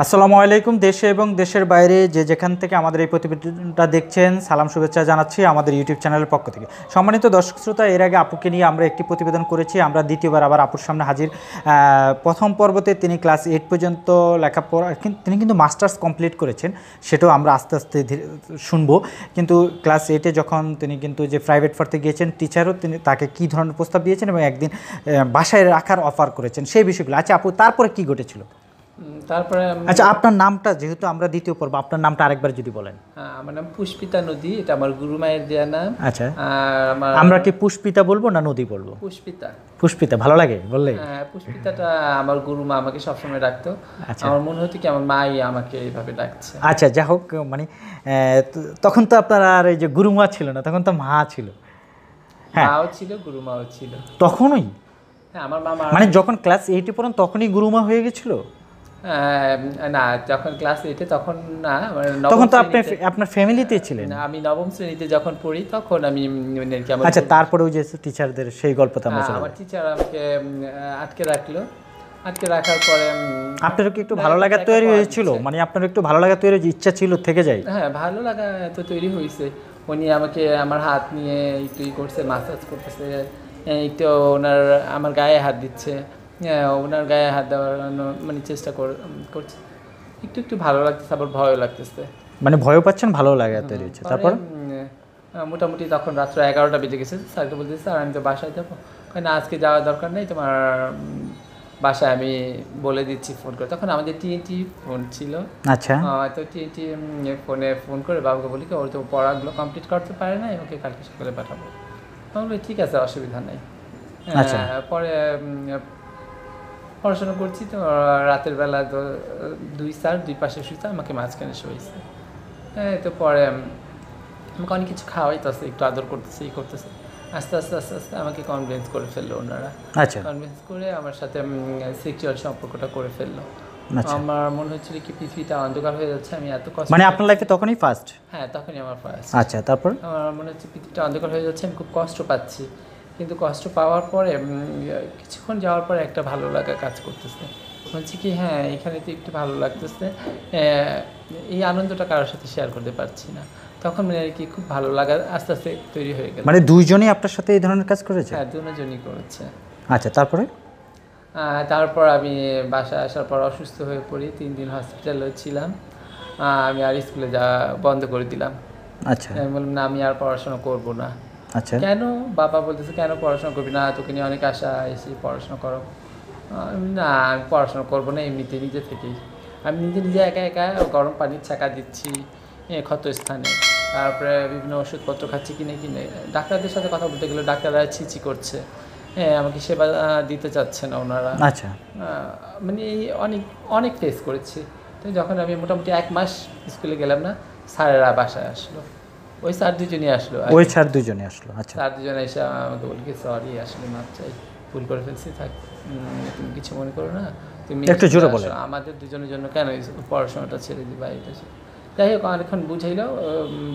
আসসালামু আলাইকুম। দেশে এবং দেশের বাইরে যে যেখান থেকে আমাদের এই প্রতিবেদনটা দেখছেন, সালাম শুভেচ্ছা জানাচ্ছি আমাদের ইউটিউব চ্যানেলের পক্ষ থেকে। সম্মানিত দর্শক শ্রোতা, এর আগে আপুকে নিয়ে আমরা একটি প্রতিবেদন করেছি, আমরা দ্বিতীয়বার আবার আপুর সামনে হাজির। প্রথম পর্বতে তিনি ক্লাস 8 পর্যন্ত লেখাপড়া, তিনি কিন্তু মাস্টার্স কমপ্লিট করেছেন, সেটাও আমরা আস্তে আস্তে শুনবো। কিন্তু ক্লাস 8-এ যখন তিনি কিন্তু যে প্রাইভেট পড়তে গিয়েছেন, টিচারও তিনি তাকে কী ধরনের প্রস্তাব দিয়েছেন এবং একদিন বাসায় রাখার অফার করেছেন, সেই বিষয়গুলো। আচ্ছা আপু, তারপরে কী ঘটেছিল? তারপরে আচ্ছা, আপনার নামটা, যেহেতু আমরা দ্বিতীয় পর্ব, আপনার নামটা আরেকবার যদি বলেন। আমার নাম পুষ্পিতা নদী, এটা আমার গুরু মায়ের দেওয়া নাম। আচ্ছা, আমরা কি পুষ্পিতা বলবো না নদী বলবো? পুষ্পিতা। পুষ্পিতা ভালো লাগে বললে? হ্যাঁ, পুষ্পিতাটা আমার গুরু মা আমাকে সবসময় ডাকতো। আমার মনে হতো কি আমার মাই আমাকে এইভাবে ডাকছে। আচ্ছা, যা হোক, মানে তখন তো আপনার আর এই যে গুরুমা ছিল না, তখন তো মা ছিল। হ্যাঁ, মাও ছিল, গুরুমাও ছিল তখনই। হ্যাঁ, আমার মামা মানে যখন ক্লাস 8-এ পড়েন তখনই গুরুমা হয়ে গেছিল? না, যখন ক্লাস 8-এ তখন না, তখন তো আপনি আপনার ফ্যামিলিতে ছিলেন। আমি নবম শ্রেণীতে যখন পড়ি তখন আমি। আচ্ছা, তারপরে ওই যে টিচারদের সেই গল্পটা আমরা শুনলাম। আমার টিচার আমাকে আটকে রাখলো। আটকে রাখার পরে আপনার কি একটু ভালো লাগা তৈরি হয়েছিল? মানে আপনার একটু ভালো লাগা তৈরি ইচ্ছা ছিল থেকে যায়? হ্যাঁ, ভালো লাগা তো তৈরি হয়েছে। উনি আমাকে আমার হাত নিয়ে একটু করছে, মাসাজ করতেছে, একটু ওনার আমার গায়ে হাত দিচ্ছে, ওনার গায়ে হাত দেওয়ার মানে চেষ্টা করছে। একটু একটু ভালো লাগতেছে, আবার ভয়ও লাগতেছে। মানে ভয়ও পাচ্ছেন, ভালো লাগা তৈরি হচ্ছে। তারপর মোটামুটি তখন রাত্র 11টা বেজে গেছে। স্যারকে বলতেছে, স্যার আমি তো বাসায় যাবো। না, আজকে যাওয়ার দরকার নেই, তোমার বাসায় আমি বলে দিচ্ছি ফোন করে। তখন আমাদের টিএনটি ফোন ছিল। আচ্ছা, তো টিএনটি ফোনে ফোন করে বাবাকে বলি কি ওর তো পড়াগুলো কমপ্লিট করতে পারে না, ওকে কালকে সকালে পাঠাবো। আমি বলি ঠিক আছে, অসুবিধা নেই। পরে পড়াশোনা করছি তো রাতের বেলা তো দুই স্যার দুই পাশে শুয়েছে, আমাকে মাঝখানে শুয়েছে। তো পরে আমাকে অনেক কিছু খাওয়াইতেছে, একটু আদর করতেছে, ই করতেছে। আস্তে আস্তে আস্তে আস্তে আমাকে কনভিন্স করে ফেললো ওনারা। আচ্ছা, কনভিন্স করে আমার সাথে সেক্সুয়াল সম্পর্কটা করে ফেললো। আমার মনে হচ্ছিল কি পৃথিবীটা অন্ধকার হয়ে যাচ্ছে, আমি এত কষ্ট। মানে আপনার লাইফে তখনই ফার্স্ট? হ্যাঁ, তখনই আমার ফার্স্ট। আচ্ছা, তারপর আমার মনে হচ্ছে পৃথিবীটা অন্ধকার হয়ে যাচ্ছে, আমি খুব কষ্ট পাচ্ছি। কিন্তু কষ্ট পাওয়ার পরে কিছুক্ষণ যাওয়ার পরে একটা ভালো লাগা কাজ করতেছে। বলছি কি হ্যাঁ, এখানে তো একটু ভালো লাগতেছে, এই আনন্দটা কারোর সাথে শেয়ার করতে পারছি না। তখন মানে আর কি খুব ভালো লাগা আস্তে আস্তে তৈরি হয়ে গেল। মানে দুইজনই আপনার সাথে এই ধরনের কাজ করেছে? হ্যাঁ, দুজনই করেছে। আচ্ছা, তারপর আমি বাসায় আসার পর অসুস্থ হয়ে পড়ি, 3 দিন হসপিটালে ছিলাম। আমি আর স্কুলে যাওয়া বন্ধ করে দিলাম। আচ্ছা, আমি বললাম না, আমি আর পড়াশোনা করব না। আচ্ছা, কেন? বাবা বলতেছে কেন পড়াশোনা করবি না, তোকে নিয়ে অনেক আশা, এসে পড়াশোনা করো। না, আমি পড়াশোনা করবো না, এমনিতে নিজে থেকেই। আমি নিজে নিজে একা একা গরম পানির ছাঁকা দিচ্ছি ক্ষত স্থানে, তারপরে বিভিন্ন ওষুধপত্র খাচ্ছি কিনে কিনে। ডাক্তারদের সাথে কথা বলতে গেলে ডাক্তাররা ছিচি করছে, আমাকে সেবা দিতে চাচ্ছে না ওনারা। আচ্ছা, মানে অনেক অনেক ফেস করেছি। তো যখন আমি মোটামুটি 1 মাস স্কুলে গেলাম না, স্যারেরা বাসায় আসলো। ওই স্যার দুজনই আসলো। আচ্ছা, স্যার দুজনে এসে আমাকে বলি কি সরি, আসলে মাপ চাই, ভুল করে ফেলছি, থাক, তুমি কিছু মনে করো না, তুমি একটু জোরে বলো, আমাদের দুজনের জন্য কেন পড়াশোনাটা ছেড়ে দিবা। এটা যাই হোক, অনেকক্ষণ বুঝাইলো।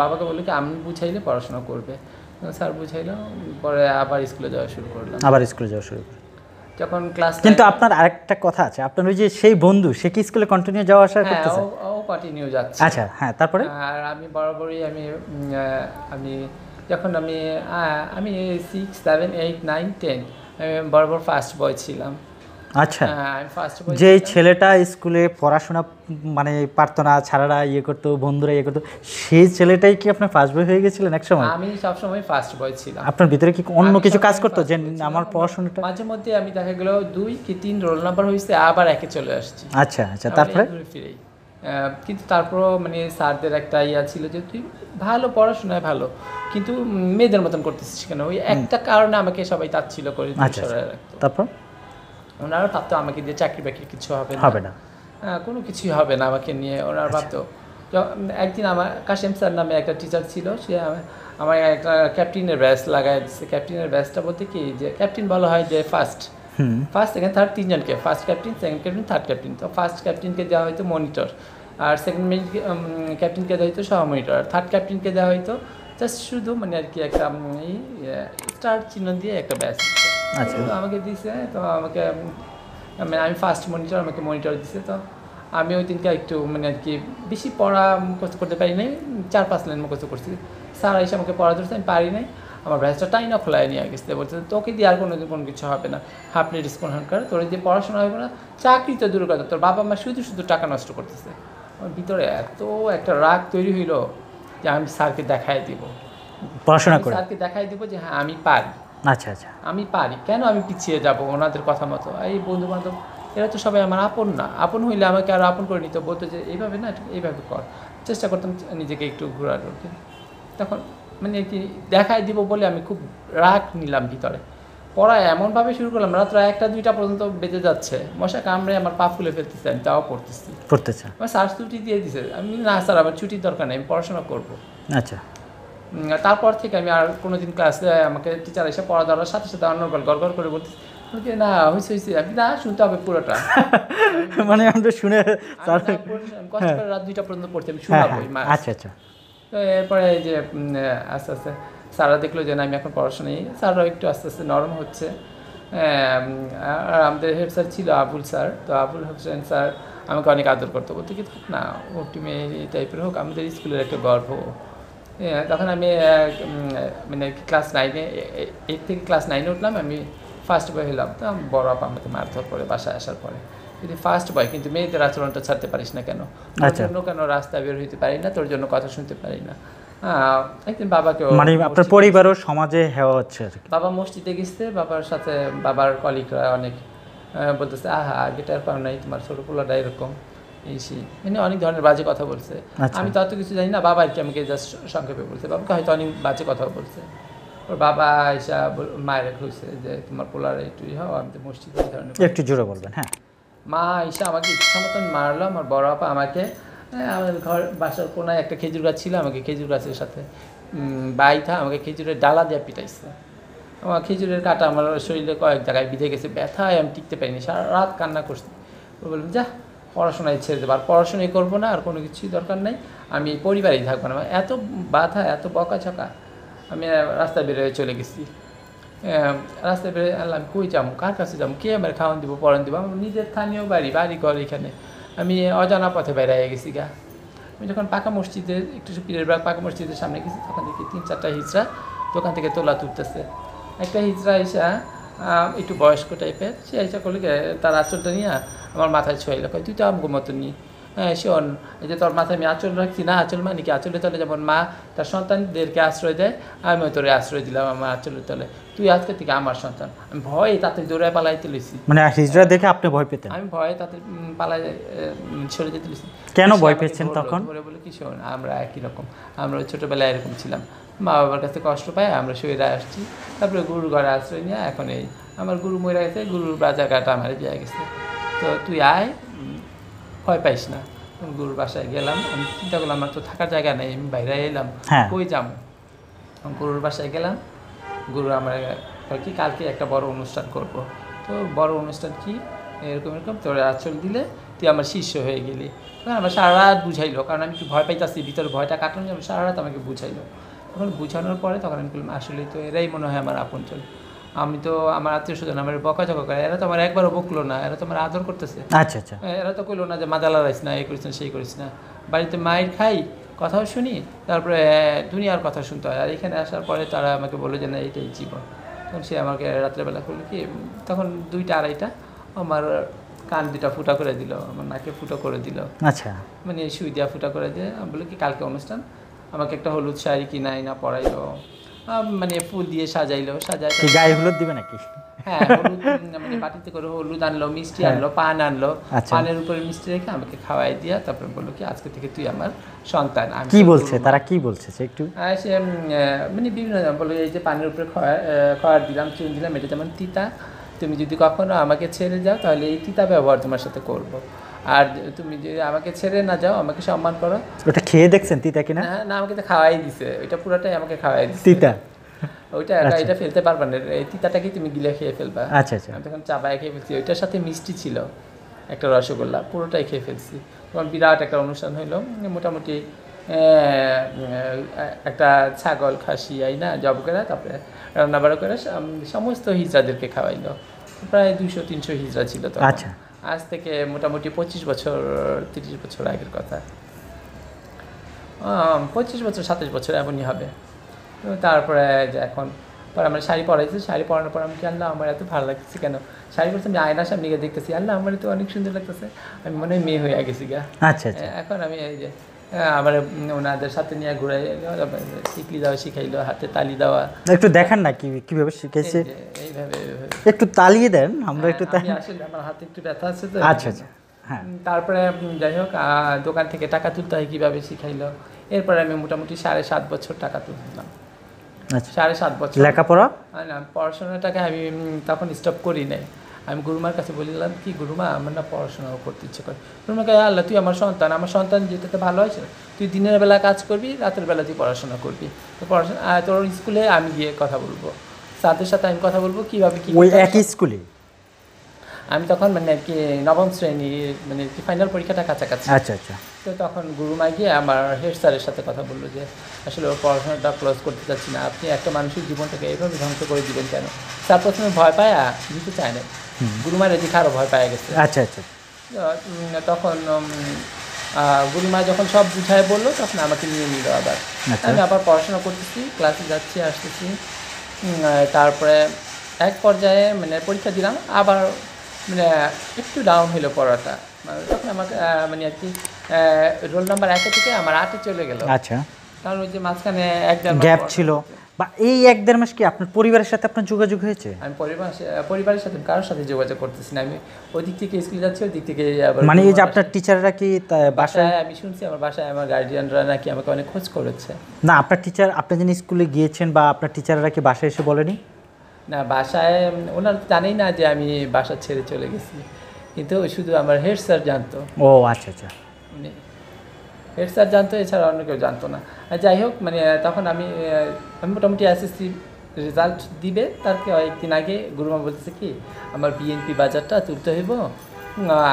বাবাকে বললো কি আমি বুঝাইলে পড়াশোনা করবে। স্যার বুঝাইলো, পরে আবার স্কুলে যাওয়া শুরু করলাম। যখন ক্লাস, কিন্তু আপনার আরেকটা কথা আছে, আপনার ওই যে সেই বন্ধু, সে কি স্কুলে কন্টিনিউ যাওয়া আসা করতেছে? ও কন্টিনিউ যাচ্ছে। আচ্ছা, হ্যাঁ, তারপরে আর আমি বরাবরই আমি যখন আমি 6, 7, 8, 9, 10 বরাবর ফার্স্ট বয় ছিলাম। আচ্ছা, যে ছেলেটা স্কুলে পড়াশোনা মানে পারতো না, ছাড়ারা ইয়ে করতো, বন্ধুরা ইয়ে করতো, সেই ছেলেটাই কি আপনার ফার্স্ট বয় হয়ে গেছিলেন একসময়? আমি সবসময় ফার্স্ট বয় ছিলাম। আপনার ভিতরে কি অন্য কিছু কাজ করতো যে আমার পড়াশোনাটা? মাঝে মধ্যে আমি দেখা গেল 2 কি 3 রোল নাম্বার হয়েছে, আবার একে চলে আসছি। আচ্ছা, আচ্ছা, তারপরে ফিরেই। কিন্তু তারপরও মানে স্যারদের একটা ইয়া ছিল যে তুই ভালো পড়াশোনায় ভালো, কিন্তু মেয়েদের মতন করতেছিস কেন? ওই একটা কারণে আমাকে সবাই তাচ্ছিল্য করে সরায় রাখতো। তারপর ওনারা ভাবতো আমাকে দিয়ে চাকরি বাকরি কিছু হবে না, কোনো কিছুই হবে না আমাকে নিয়ে। ওনারা ভাবতো। একদিন আমার কাশেম স্যার নামে একটা টিচার ছিল, সে আমার একটা ক্যাপ্টেনের ব্যাচ লাগাই দিচ্ছে। ক্যাপ্টেনের ব্যাচটা বলতে কি, যে ক্যাপ্টেন বলা হয় যে ফার্স্ট, সেকেন্ড, থার্ড, 3 জনকে, first captain, second captain, third captain. তো ফার্স্ট ক্যাপ্টেনকে দেওয়া হয়তো মনিটর, আর সেকেন্ড ক্যাপ্টেনকে দেওয়া হয়তো সহমনিটর, আর থার্ড ক্যাপ্টেনকে দেওয়া হয়তো জাস্ট শুধু মানে আর কি একটা স্টার চিহ্ন দিয়ে একটা ব্যাচ। আচ্ছা, তো আমাকে দিছে। তো আমাকে মানে আমি ফার্স্ট মনিটর, আমাকে মনিটর দিছে। তো আমি ওই দিনকে একটু মানে আর কি বেশি পড়া মুখস্থ করতে পারি নাই, 4-5 লাইন মুখস্থ করছি। স্যার এসে আমাকে পড়া ধরছে, আমি পারি নাই। আমার ব্যাচটা টাইনা খোলায় নিয়ে গেছে, বলছে তোকে দিয়ে আর কোনো কিছু হবে না, আপনি রেসপন্ড কর, তোর দিয়ে পড়াশোনা হবে না, চাকরি তো দূর কথা, তোর বাবা মা শুধু টাকা নষ্ট করতেছে। আমার ভিতরে এত একটা রাগ তৈরি হইলো যে আমি স্যারকে দেখাই দিব, পড়াশোনা করে স্যারকে দেখাই দিব যে হ্যাঁ আমি পারি। আচ্ছা আচ্ছা, আমি পারি, কেন আমি পিছিয়ে যাব ওনাদের কথা মতো? এই বন্ধু বান্ধব এরা তো সবাই আমার আপন না, আপন হইলে আমাকে আরও আপন করে নিত, বলতো যে এইভাবে না এইভাবে কর। চেষ্টা করতাম নিজেকে একটু ঘোরানোর, তখন মানে কি দেখাই দিব বলে আমি খুব রাগ নিলাম ভিতরে। পড়া এমনভাবে শুরু করলাম, রাত্র 1টা-2টা পর্যন্ত বেঁচে যাচ্ছে, মশা কামড়ে আমার পা ফুলে ফেলতেছে, আমি তাও পড়তেছি। আমার স্যার ছুটি দিয়ে দিছে, আমি না স্যার আমার ছুটির দরকার নেই, আমি পড়াশোনা করবো। আচ্ছা, তারপর থেকে আমি আর কোনোদিন ক্লাসে আমাকে টিচার এসে পড়া দেওয়ার সাথে সাথে অন্যর্গল গড় করে বলতেছি না হয়েছে আমি না শুনতে হবে পুরোটা। মানে আমরা শুনে কষ্ট করে রাত 2টা পর্যন্ত পড়তে আমি শোনাবো। আচ্ছা আচ্ছা, তো এরপরে এই যে আস্তে আস্তে স্যাররা দেখলো যে না আমি এখন পড়াশোনাই, স্যাররাও একটু আস্তে আস্তে নরম হচ্ছে। আর আমাদের হেড স্যার ছিল আবুল স্যার, তো আবুল হোসেন স্যার আমাকে অনেক আদর করতো, বলতে কি থাক না ও টিমে এই টাইপের হোক, আমাদের স্কুলের একটা গর্ব। তখন আমি মানে ক্লাস 9-এ 8 থেকে ক্লাস 9-এ উঠলাম, আমি ফার্স্ট বয় হলাম। তো আমি বড় আপা আমাকে মারধর করে বাসায় আসার পরে, যদি ফার্স্ট বয় কিন্তু মেয়েদের আচরণটা ছাড়তে পারিস না কেন, তোর জন্য কেন রাস্তায় বের হইতে পারি না, তোর জন্য কথা শুনতে পারি না। একদিন বাবাকে মানে আপনার পরিবার ও সমাজে হেওয়া হচ্ছে আর কি। বাবা মসজিদে গেছে, বাবার সাথে বাবার কলিগরা অনেক বলতেছে আহা গিটার পাও নাই, তোমার ছোটো পোলাটা এরকম এই মানে অনেক ধরনের বাজে কথা বলছে। আমি তো অত কিছু জানি না, বাবা আর কি আমাকে জাস্ট সংক্ষেপে বলছে, বাবাকে হয়তো অনেক বাজে কথাও বলছে। ওর বাবা এসা মায়ের খুঁজছে যে তোমার পোলার একটু হও, আমি তো মসজিদে এই ধরনের একটু জোরে বলবেন। হ্যাঁ, মা এসে আমাকে ইচ্ছা মতন মারলো। আমার বড় আপা আমাকে আমাদের ঘর বাসার কোনায় একটা খেজুর গাছ ছিল, আমাকে খেজুর গাছের সাথে বাইথা আমাকে খেজুরের ডালা দিয়ে পিটাইছে। আমার খেজুরের কাঁটা আমার শরীরে কয়েক জায়গায় বিঁধে গেছে, ব্যথায় আমি টিকতে পারিনি, সারা রাত কান্না করছি। বললাম যা পড়াশোনায় ছেড়ে দেবো, আর পড়াশোনাই করবো না, আর কোনো কিছুই দরকার নেই, আমি পরিবারেই থাকবো না। এত বাধা, এত বকাঝকা, আমি রাস্তায় বেরোয় চলে গেছি। রাস্তায় বেরোয় আনলাম, কই যাবো, কার কাছে যাবো, কে আমার খাওয়ান দিব, পড়ান দিব, আমার নিজের স্থানীয় বাড়ি ঘর এখানে, আমি অজানা পথে বেড়ে গেছি গা। আমি যখন পাকা মসজিদের একটু পীরের বাগ পাকা মসজিদের সামনে গেছি, তখন দেখি 3-4টা হিজড়া দোকান থেকে তোলা তুলতেছে। একটা হিজড়া এসা একটু বয়স্ক টাইপের, সে এসা করলে তার আঁচলটা নিয়ে আমার মাথায় ছোঁয়াইলো, কয় তুই তো আমগো মতন নি, হ্যাঁ শোন এই যে তোর মাথায় আমি আঁচল রাখছি না, আঁচল মানে কি আঁচলের তলে যেমন মা তার সন্তানদেরকে আশ্রয় দেয়, আমিও তোরে আশ্রয় দিলাম আমার আঁচলের তলে, তুই আজকে থেকে আমার সন্তান। আমি ভয়ে তাতে দৌড়ায় পালাইতে লইছি। মানে হিজড়া দেখে আপনি ভয় পেতেন? আমি ভয়ে তাতে পালাই সরে যেতে লইছি। কেন ভয় পেয়েছেন তখন? ধরে বলে কি শোন আমরা একই রকম, আমরা ছোটোবেলায় এরকম ছিলাম, মা বাবার কাছে কষ্ট পাই, আমরা শরীরে আসছি, তারপরে গুরুর ঘরে আশ্রয় নিয়ে এখন এই আমার গুরু মরে গেছে, গুরুর বাজার কাটা আমার দিয়ে গেছে, তো তুই আয়, ভয় পাইস না। গুরুর বাসায় গেলাম, আমি চিন্তা করলাম আমার তো থাকার জায়গা নেই, আমি বাইরে এলাম, কই যাবো। গুরুর বাসায় গেলাম, গুরু আমার কি কালকে একটা বড় অনুষ্ঠান করব, তো বড় অনুষ্ঠান কি এরকম তোর আঁচল দিলে তুই আমার শিষ্য হয়ে গেলি। তখন আমার সারা রাত বুঝাইলো, কারণ আমি একটু ভয় পাইতেছি, ভিতরে ভয়টা কাটানো যাবে, সারা রাত আমাকে বুঝাইলো। তখন বুঝানোর পরে তখন আমি বললাম আসলেই তো এরাই মনে হয় আমার আপনজন, আমি তো আমার আত্মীয় স্বজন আমার বকাঝকা করে, এরা তো আমার একবারও বকলো না, এরা তো আমার আদর করতেছে। আচ্ছা আচ্ছা, এরা তো কইলো না যে মাদালা রাইস না, এই করিস না সেই করিস না, বাড়িতে মায়ের খাই, কথাও শুনি, তারপরে দুনিয়ার কথা শুনতে হয়। আর এখানে আসার পরে তারা আমাকে বললো যে না এইটাই জীবন। তখন সে আমাকে রাত্রেবেলা করলো কি, তখন 2টা-2:30 আমার কান 2টা ফুটা করে দিল, আমার নাকে ফুটো করে দিল, আচ্ছা মানে সুই দিয়া ফুটা করে দিয়ে আমি বললো কি কালকে অনুষ্ঠান, আমাকে একটা হলুদ শাড়ি কিনাই না পরাইলো, মানে ফুল দিয়ে সাজাইলো, গায়ে হলুদ দিবে নাকি? হ্যাঁ হলুদ মানে বাটিতে করে হলুদ আনলো, মিষ্টি আনলো, পান আনলো, পানের উপরে মিষ্টি রেখে আমাকে খাওয়াই দিয়া তারপরে বললো কি আজকে থেকে তুই আমার সন্তান। কি বলছে তারা, কি বলছে একটু? সে মানে বিভিন্ন বললো এই যে পানের উপরে খাওয়ার দিলাম, চুন দিলাম, এটা যেমন তিতা, তুমি যদি কখনো আমাকে ছেড়ে যাও তাহলে এই তিতা ব্যবহার তোমার সাথে করবো, আর তুমি যদি আমাকে ছেড়ে না যাও আমাকে সম্মান করো। ওটা খেয়ে দেখছেন তিতা কিনা? না আমাকে তো খাওয়াই দিছে, ওইটা পুরোটাই আমাকে খাওয়াই দিছে তিতা, ওইটা এটা ফেলতে পারবা না, এই তিতাটাকে তুমি গিলে খেয়ে ফেলবা। আচ্ছা আচ্ছা, আমি তখন চাবায় খেয়ে ফেলছি, ওইটার সাথে মিষ্টি ছিল একটা রসগোল্লা, পুরোটাই খেয়ে ফেলছি। তখন বিরাট একটা অনুষ্ঠান হইলো, মোটামুটি একটা ছাগল খাসি না জব করে, তারপরে রান্নাবাড়া করে সমস্ত হিজড়াদেরকে খাওয়াইলো, প্রায় 200-300 হিজড়া ছিল তো। আচ্ছা, আজ থেকে মোটামুটি 25 বছর 30 বছর আগের কথা, 25 বছর 27 বছর এমনই হবে। তো তারপরে যে এখন পরে আমরা শাড়ি পরাইছি, শাড়ি পরানোর পর আমি কি আল্লাহ আমার এত ভালো লাগতেছে কেন, শাড়ি পরতে আমি আয়নার সামনে গিয়ে দেখতেছি আল্লাহ আমার তো অনেক সুন্দর লাগতেছে, আমি মনে হয় মেয়ে হয়ে গেছি গা। আচ্ছা আচ্ছা। এখন আমি এই যে আমার ওনাদের সাথে নিয়ে ঘুরাই টিকলি দেওয়া শিখাইলো, হাতে তালি দেওয়া। একটু দেখান না কিভাবে শিখেছে, এইভাবে একটু তালিয়ে দেন আমরা একটু। আসলে আমার হাতে একটু ব্যথা আছে তো। আচ্ছা আচ্ছা। হ্যাঁ, তারপরে যাই হোক দোকান থেকে টাকা তুলতে হয় কীভাবে শিখাইলো। এরপরে আমি মোটামুটি 7.5 বছর টাকা তুললাম। আচ্ছা। 7.5 বছর লেখাপড়া না, পড়াশোনাটাকে আমি তখন স্টপ করি নাই। আমি গুরুমার কাছে বললাম কি গুরুমা আমার না পড়াশোনাও করতে ইচ্ছে করে। গুরুমাকে আল্লাহ তুই আমার সন্তান যেটাতে ভালো হয়েছে, তুই দিনের বেলা কাজ করবি, রাতের বেলা তুই পড়াশোনা করবি। তো পড়াশোনা তোর স্কুলে আমি গিয়ে কথা বলবো, স্যারদের সাথে আমি কথা বলবো কীভাবে কী। ওই একই স্কুলে আমি তখন মানে আর কি 9ম শ্রেণী, মানে কি ফাইনাল পরীক্ষাটা কাছাকাছি। আচ্ছা আচ্ছা। তো তখন গুরুমা গিয়ে আমার হেড স্যারের সাথে কথা বললো যে আসলে ওর পড়াশোনাটা ক্লোজ করতে চাচ্ছি না, আপনি একটা মানুষের জীবনটাকে এইভাবে ধ্বংস করে দিবেন কেন। স্যার প্রথমে ভয় পায় দিতে চায় না, গুরুমার এদিকে আরও ভয় পায় গেছে। আচ্ছা আচ্ছা। তখন গুরুমা যখন সব বুঝায় বললো তখন আমাকে নিয়ে নিল আবার। আমি আবার পড়াশোনা করতেছি, ক্লাসে যাচ্ছি আসতেছি। তারপরে এক পর্যায়ে মানে পরীক্ষা দিলাম, আবার মানে একটু ডাউন হইলো পড়াটা। তখন আমাকে মানে আর কি রোল নাম্বার 1 থেকে আমার 8-এ চলে গেল। আচ্ছা। কারণ ওই যে মাঝখানে 1-1.5 মাস গ্যাপ ছিল, বা এই 1-1.5 মাস কি আপনার পরিবারের সাথে আপনার যোগাযোগ হয়েছে? আমি পরিবারের সাথে কারোর সাথে যোগাযোগ করতেছি না। আমি ওই দিক থেকে স্কুলে যাচ্ছি, ওই দিক থেকে আবার মানে এই যে আপনার টিচাররা কি বাসায়, আমি শুনছি আমার বাসায় আমার গার্ডিয়ানরা নাকি আমাকে অনেক খোঁজ করেছে। না, আপনার টিচার, আপনি যিনি স্কুলে গিয়েছেন বা আপনার টিচাররা কি বাসায় এসে বলেনি? না, বাসায় ওনারা জানেই না যে আমি বাসা ছেড়ে চলে গেছি, কিন্তু শুধু আমার হেড স্যার জানতো। ও আচ্ছা আচ্ছা। মানে হেড স্যার জানতো, এছাড়া অন্য কেউ জানতো না। যাই হোক মানে তখন আমি মোটামুটি এসএসসি রেজাল্ট দিবে তার কয়েকদিন আগে গুরুমা বলতেছে কি আমার বিএনপি বাজারটা তুলতে হইব,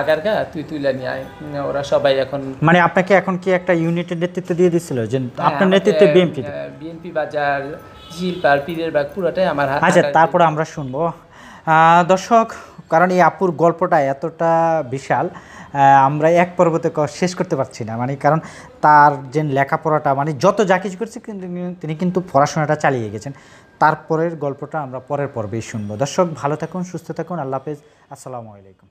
আগারগা তুই তুলে নিয়ে আয়। ওরা সবাই এখন মানে আপনাকে এখন কি একটা ইউনিটের নেতৃত্ব দিয়ে দিছিল যে আপনার নেতৃত্বে বিএনপি বাজার, ঝিলপাড়, পীরের বাগ পুরোটাই আমার হাতে। আচ্ছা, তারপরে আমরা শুনবো দর্শক, কারণ এই আপুর গল্পটা এতটা বিশাল, আমরা এক পর্বতে শেষ করতে পারছি না। মানে কারণ তার যে লেখাপড়াটা, মানে যত যা কিছু করছে তিনি কিন্তু পড়াশোনাটা চালিয়ে গেছেন। তারপরের গল্পটা আমরা পরের পর্বেই শুনবো। দর্শক ভালো থাকুন, সুস্থ থাকুন, আল্লাহ হাফেজ, আসসালামু আলাইকুম।